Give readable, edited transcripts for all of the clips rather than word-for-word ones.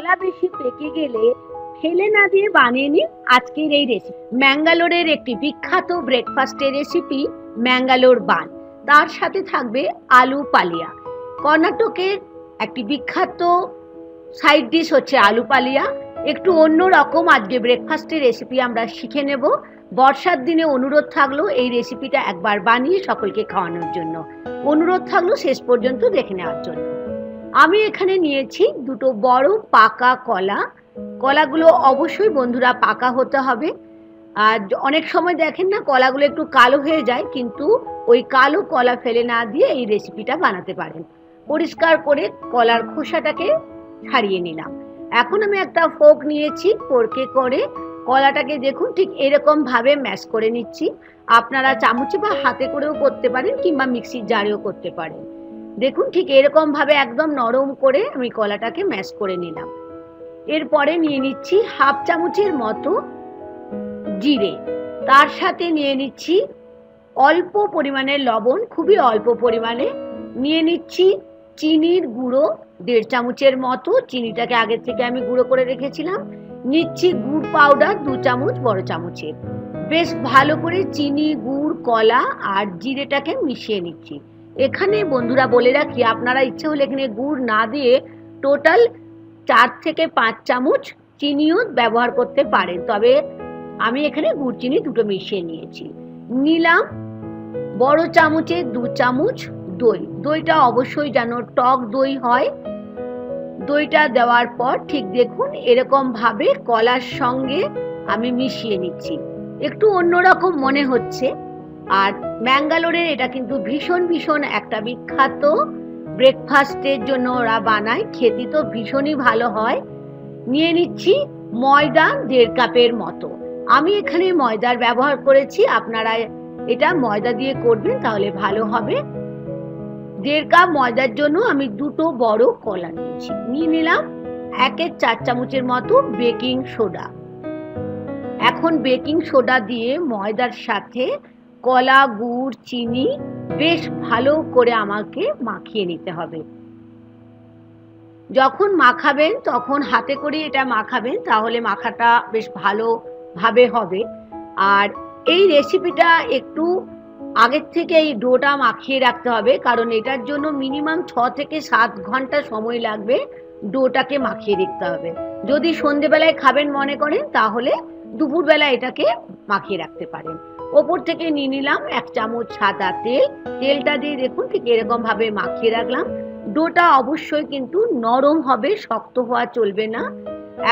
কলা বেশি পেকে গেলে ফেলে না দিয়ে বানিয়ে নিন আজকের এই রেসিপি। ম্যাঙ্গালোরের একটি বিখ্যাত ব্রেকফাস্টের রেসিপি ম্যাঙ্গালোর বান, তার সাথে থাকবে আলু পালিয়া। কর্ণাটকের একটি বিখ্যাত সাইড ডিশ হচ্ছে আলু পালিয়া। একটু অন্য রকম আজকে ব্রেকফাস্টের রেসিপি আমরা শিখে নেব। বর্ষার দিনে অনুরোধ থাকলো এই রেসিপিটা একবার বানিয়ে সকলকে খাওয়ানোর জন্য। অনুরোধ থাকলো শেষ পর্যন্ত দেখে নেওয়ার জন্য। আমি এখানে নিয়েছি দুটো বড় পাকা কলা। কলাগুলো অবশ্যই বন্ধুরা পাকা হতে হবে। আর অনেক সময় দেখেন না কলাগুলো একটু কালো হয়ে যায়, কিন্তু ওই কালো কলা ফেলে না দিয়ে এই রেসিপিটা বানাতে পারেন। পরিষ্কার করে কলার খোসাটাকে ছাড়িয়ে নিলাম। এখন আমি একটা ফোক নিয়েছি, ফোর্কে করে কলাটাকে দেখুন ঠিক এরকম ভাবে ম্যাশ করে নিচ্ছি। আপনারা চামচে বা হাতে করেও করতে পারেন, কিংবা মিক্সির জারেও করতে পারেন। দেখুন ঠিক এরকম ভাবে একদম নরম করে আমি কলাটাকে ম্যাশ করে নিলাম। এরপরে নিয়ে নিচ্ছি হাফ চামচের মতো জিরে, তার সাথে নিয়ে নিচ্ছি অল্প পরিমাণে লবণ, খুবই অল্প পরিমাণে নিয়ে নিচ্ছি চিনির গুঁড়ো 1.5 চামচের মতো। চিনিটাকে আগে থেকে আমি গুঁড়ো করে রেখেছিলাম। নিচ্ছি গুড় পাউডার 2 চামচ বড় চামচের। বেশ ভালো করে চিনি, গুড়, কলা আর জিরেটাকে মিশিয়ে নিচ্ছি। এখানে বন্ধুরা বলে রাখি, আপনারা ইচ্ছে হলে এখানে গুড় না দিয়ে টোটাল 4 থেকে 5 চামচ চিনিও ব্যবহার করতে পারেন, তবে আমি এখানে গুড় চিনি দুটো মিশিয়ে নিয়েছি। নিলাম বড় চামচে 2 চামচ দই। দইটা অবশ্যই যেন টক দই হয়। দইটা দেওয়ার পর ঠিক দেখুন এরকম ভাবে কলার সঙ্গে আমি মিশিয়ে নিচ্ছি। একটু অন্যরকম মনে হচ্ছে। আর ম্যাঙ্গালোরের এটা কিন্তু ভীষণ ভীষণ একটা বিখ্যাত ব্রেকফাস্টের জন্য ওরা বানায়, খেতে তো ভীষণই ভালো হয়। নিয়ে নিচ্ছি ময়দা 1.5 কাপের মতো। আমি এখানে ময়দার ব্যবহার করেছি, আপনারা এটা ময়দা দিয়ে করবেন তাহলে ভালো হবে। 1.5 কাপ ময়দার জন্য আমি দুটো বড় কলা নিয়েছি। নিয়ে নিলাম 1/4 চামচের মতো বেকিং সোডা। এখন বেকিং সোডা দিয়ে ময়দার সাথে কলা, গুড়, চিনি বেশ ভালো করে আমাকে মাখিয়ে নিতে হবে। যখন মাখাবেন তখন হাতে করে এটা মাখাবেন, তাহলে মাখাটা বেশ ভালোভাবে হবে। আর এই রেসিপিটা একটু আগের থেকে এই ডোটা মাখিয়ে রাখতে হবে, কারণ এটার জন্য মিনিমাম 6 থেকে 7 ঘন্টা সময় লাগবে ডোটাকে মাখিয়ে রাখতে হবে। যদি সন্ধেবেলায় খাবেন মনে করেন তাহলে দুপুরবেলা এটাকে মাখিয়ে রাখতে পারেন। ওপর থেকে নিয়ে নিলাম 1 চামচ সাদা তেল। তেলটা দিয়ে দেখুন ঠিক এরকম ভাবে মাখিয়ে রাখলাম। ডোটা অবশ্যই কিন্তু নরম হবে, শক্ত হওয়া চলবে না।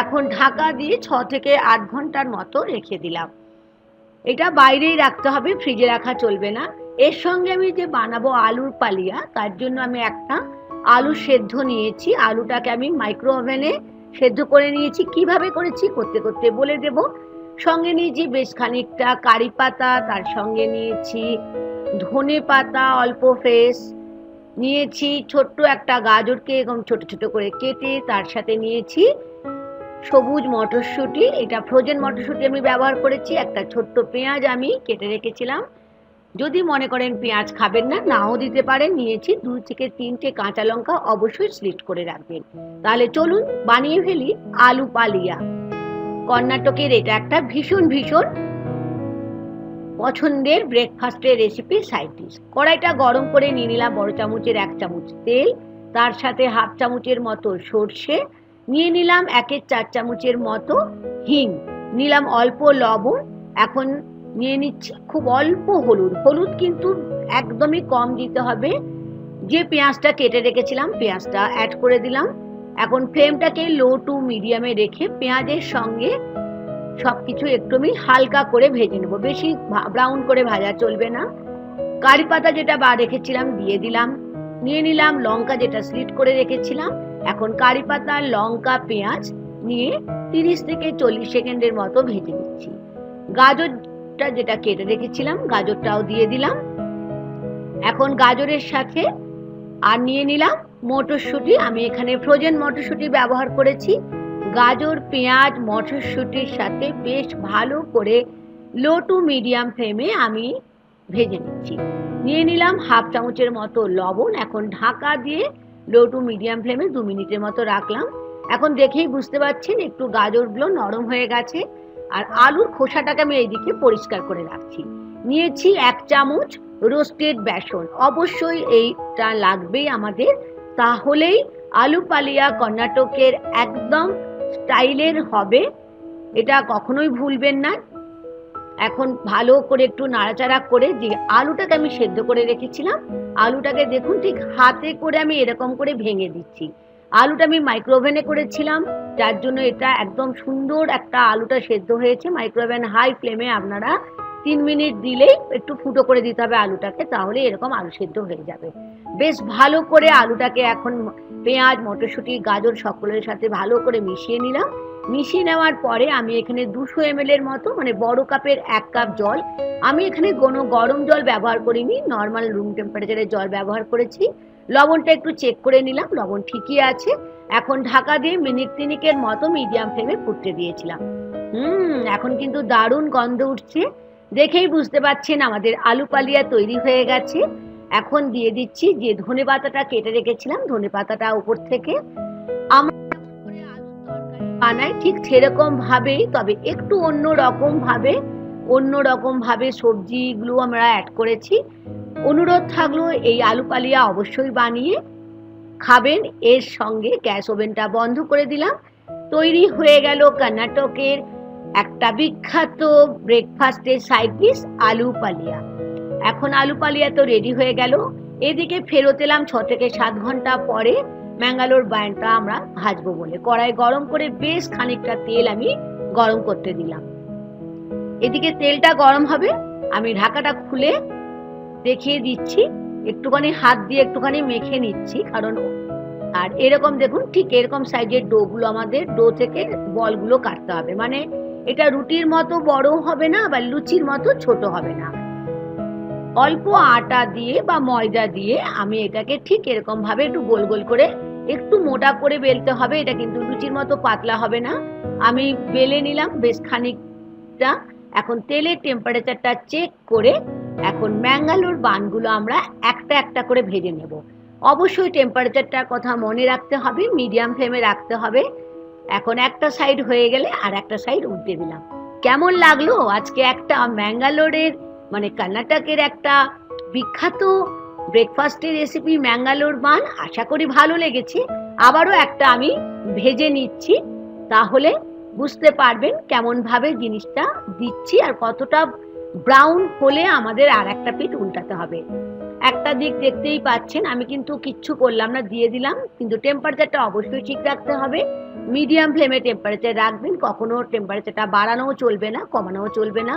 এখন ঢাকা দিয়ে 6 থেকে 8 ঘন্টার মতো রেখে দিলাম। এটা বাইরেই রাখতে হবে, ফ্রিজে রাখা চলবে না। এর সঙ্গে আমি যে বানাবো আলুর পালিয়া, তার জন্য আমি একটা আলু সেদ্ধ নিয়েছি। আলুটাকে আমি মাইক্রো ওভেনে সেদ্ধ করে নিয়েছি। কিভাবে করেছি করতে করতে বলে দেব। সঙ্গে নিয়েছি বেশ খানিকটা কারি পাতা, তার সঙ্গে নিয়েছি ধনে পাতা অল্প ফ্রেশ, নিয়েছি ছোট্ট একটা গাজরকে এরকম ছোট ছোট করে কেটে, তার সাথে নিয়েছি সবুজ মটরশুঁটি, এটা ফ্রোজেন মটরশুঁটি আমি ব্যবহার করেছি। একটা ছোট্ট পেঁয়াজ আমি কেটে রেখেছিলাম, যদি মনে করেন পেঁয়াজ খাবেন না নাও দিতে পারেন। নিয়েছি 2 থেকে 3টে কাঁচা লঙ্কা, অবশ্যই স্লিট করে রাখবেন। তাহলে চলুন বানিয়ে ফেলি আলু পালিয়া। কর্ণাটকের এটা একটা ভীষণ ভীষণ পছন্দের ব্রেকফাস্টের রেসিপি, সাইড ডিশ। কড়াইটা গরম করে নিয়ে নিলাম বড় চামচের 1 চামচ তেল, তার সাথে হাফ চামচের মতো সর্ষে, নিয়ে নিলাম 1/4 চামচের মতো হিং, নিলাম অল্প লবণ। এখন নিয়ে নিচ্ছি খুব অল্প হলুদ। হলুদ কিন্তু একদমই কম দিতে হবে। যে পেঁয়াজটা কেটে রেখেছিলাম পেঁয়াজটা অ্যাড করে দিলাম। এখন ফ্লেমটাকে লো টু মিডিয়ামে রেখে পেঁয়াজের সঙ্গে সবকিছু একটু আমি হালকা করে ভেজে নেবো, বেশি ব্রাউন করে ভাজা চলবে না। কারি পাতা যেটা রেখেছিলাম দিয়ে দিলাম। নিয়ে নিলাম লঙ্কা যেটা স্লিট করে রেখেছিলাম। এখন কারি পাতা, লঙ্কা, পেঁয়াজ নিয়ে 30 থেকে 40 সেকেন্ডের মতো ভেজে নিচ্ছি। গাজরটা যেটা কেটে রেখেছিলাম গাজরটাও দিয়ে দিলাম। এখন গাজরের সাথে আর নিয়ে নিলাম মটরশুঁটি। আমি এখানে ফ্রোজেন মটরশুঁটি ব্যবহার করেছি। গাজর, পেঁয়াজ, মটরশুঁটির সাথে বেশ ভালো করে লো টু মিডিয়াম ফ্লেমে আমি ভেজে নিচ্ছি। নিয়ে নিলাম হাফ চামচের মতো লবণ। এখন ঢাকা দিয়ে লো টু মিডিয়াম ফ্লেমে 2 মিনিটের মতো রাখলাম। এখন দেখেই বুঝতে পারছেন একটু গাজরগুলো নরম হয়ে গেছে। আর আলুর খোসাটাকে আমি এইদিকে পরিষ্কার করে রাখছি। নিয়েছি 1 চামচ রোস্টেড বেসন, অবশ্যই এইটা লাগবেই আমাদের, তাহলেই আলু পালিয়া কর্ণাটকের একদম স্টাইলের হবে, এটা কখনোই ভুলবেন না। এখন ভালো করে একটু নাড়াচাড়া করে যে আলুটাকে আমি সেদ্ধ করে রেখেছিলাম, আলুটাকে দেখুন ঠিক হাতে করে আমি এরকম করে ভেঙে দিচ্ছি। আলুটা আমি মাইক্রোওভেনে করেছিলাম, যার জন্য এটা একদম সুন্দর একটা আলুটা সেদ্ধ হয়েছে। মাইক্রোওভেন হাই ফ্লেমে আপনারা 3 মিনিট দিলেই একটু ফুটো করে দিতে হবে আলুটাকে, তাহলে এরকম আলু সেদ্ধ হয়ে যাবে। বেশ ভালো করে আলুটাকে এখন পেঁয়াজ, মটরশুঁটি, গাজর সকলের সাথে ভালো করে মিশিয়ে নিলাম। মিশিয়ে নেওয়ার পরে আমি এখানে 200 ml এর মতো, মানে বড় কাপের 1 কাপ জল, আমি এখানে কোনো গরম জল ব্যবহার করিনি, নর্মাল রুম টেম্পারেচারের জল ব্যবহার করেছি। লবণটা একটু চেক করে নিলাম, লবণ ঠিকই আছে। এখন ঢাকা দিয়ে মিনিট 3 মতো মিডিয়াম ফ্লেমে ফুটতে দিয়েছিলাম। এখন কিন্তু দারুণ গন্ধ উঠছে, দেখেই বুঝতে পারছেন আমাদের আলু পালিয়া তৈরি হয়ে গেছে। এখন দিয়ে দিচ্ছি যে ধনেপাতাটা কেটে রেখেছিলাম, ধনেপাতাটা উপর থেকে। আমরা বানাই ঠিক সেরকম ভাবেই, তবে একটু অন্যরকম ভাবে সবজিগুলো আমরা অ্যাড করেছি। অনুরোধ থাকলো এই আলু পালিয়া অবশ্যই বানিয়ে খাবেন। এর সঙ্গে গ্যাস ওভেনটা বন্ধ করে দিলাম। তৈরি হয়ে গেল কর্ণাটকের একটা বিখ্যাত ব্রেকফাস্টের সাইড ডিশ আলু পালিয়া। এখন আলু পালিয়া তো রেডি হয়ে গেল। এদিকে ফেরত এলাম 6 থেকে 7 ঘন্টা পরে ম্যাঙ্গালোর বানটা আমরা ভাজবো বলে। কড়াই গরম করে বেশ খানিকটা তেল আমি গরম করতে দিলাম। এদিকে তেলটা গরম হবে, আমি ঢাকাটা খুলে দেখিয়ে দিচ্ছি, একটুখানি হাত দিয়ে একটুখানি মেখে নিচ্ছি, কারণ আর এরকম দেখুন ঠিক এরকম সাইজের ডোগুলো, আমাদের ডো থেকে বলগুলো কাটতে হবে, মানে এটা রুটির মতো বড় হবে না বা লুচির মতো ছোট হবে না। অল্প আটা দিয়ে বা ময়দা দিয়ে আমি এটাকে ঠিক এরকম ভাবে একটু গোল গোল করে একটু মোটা করে বেলতে হবে, এটা কিন্তু লুচির মতো পাতলা হবে না। আমি বেলে নিলাম বেশ খানিকটা। এখন তেলের টেম্পারেচারটা চেক করে এখন ম্যাঙ্গালোর বানগুলো আমরা একটা একটা করে ভেজে নেব। অবশ্যই টেম্পারেচারটার কথা মনে রাখতে হবে, মিডিয়াম ফ্লেমে রাখতে হবে। এখন একটা সাইড হয়ে গেলে আর একটা সাইড উল্টে দিলাম। কেমন লাগলো আজকে একটা ম্যাঙ্গালোরের, মানে কর্ণাটকের একটা বিখ্যাত ব্রেকফাস্টের রেসিপি ম্যাঙ্গালোর বান? আশা করি ভালো লেগেছে। আবারও একটা আমি ভেজে নিচ্ছি, তাহলে বুঝতে পারবেন কেমন ভাবে জিনিসটা দিচ্ছি আর কতটা ব্রাউন হলে আমাদের আর একটা পিঠ উল্টাতে হবে। একটা দিক দেখতেই পাচ্ছেন, আমি কিন্তু কিচ্ছু করলাম না, দিয়ে দিলাম। কিন্তু টেম্পারেচারটা অবশ্যই ঠিক রাখতে হবে, মিডিয়াম ফ্লেমে টেম্পারেচার রাখবেন, কখনো টেম্পারেচারটা বাড়ানোও চলবে না, কমানোও চলবে না।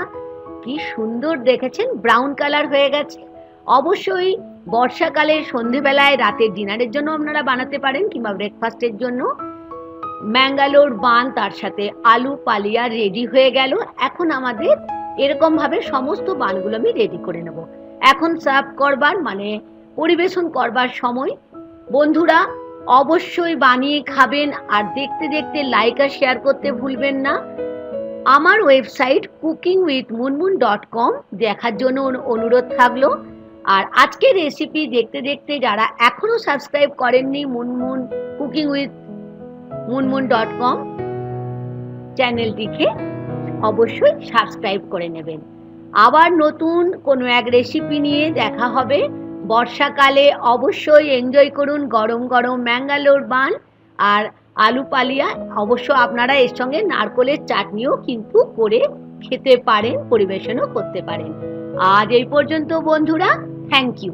কি সুন্দর দেখেছেন ব্রাউন কালার হয়ে গেছে। অবশ্যই বর্ষাকালের সন্ধেবেলায় রাতের ডিনারের জন্য আপনারা বানাতে পারেন, কিংবা ব্রেকফাস্টের জন্য। ম্যাঙ্গালোর বান তার সাথে আলু পালিয়া রেডি হয়ে গেল। এখন আমাদের এরকম ভাবে সমস্ত বানগুলো আমি রেডি করে নেব। এখন সার্ভ করবার, মানে পরিবেশন করবার সময়। বন্ধুরা অবশ্যই বানিয়ে খাবেন, আর দেখতে দেখতে লাইক আর শেয়ার করতে ভুলবেন না। আমার ওয়েবসাইট cookingwithmunmun.com দেখার জন্য অনুরোধ থাকলো। আর আজকের রেসিপি দেখতে দেখতে যারা এখনো সাবস্ক্রাইব করেননি মুনমুন cookingwithmunmun.com চ্যানেলটিকে অবশ্যই সাবস্ক্রাইব করে নেবেন। আবার নতুন কোনো এক রেসিপি নিয়ে দেখা হবে। বর্ষাকালে অবশ্যই এনজয় করুন গরম গরম ম্যাঙ্গালোর বান আর আলু পালিয়া। অবশ্য আপনারা এর সঙ্গে নারকেলের চাটনিও কিন্তু করে খেতে পারেন, পরিবেশনও করতে পারেন। আজ এই পর্যন্ত বন্ধুরা, থ্যাংক ইউ।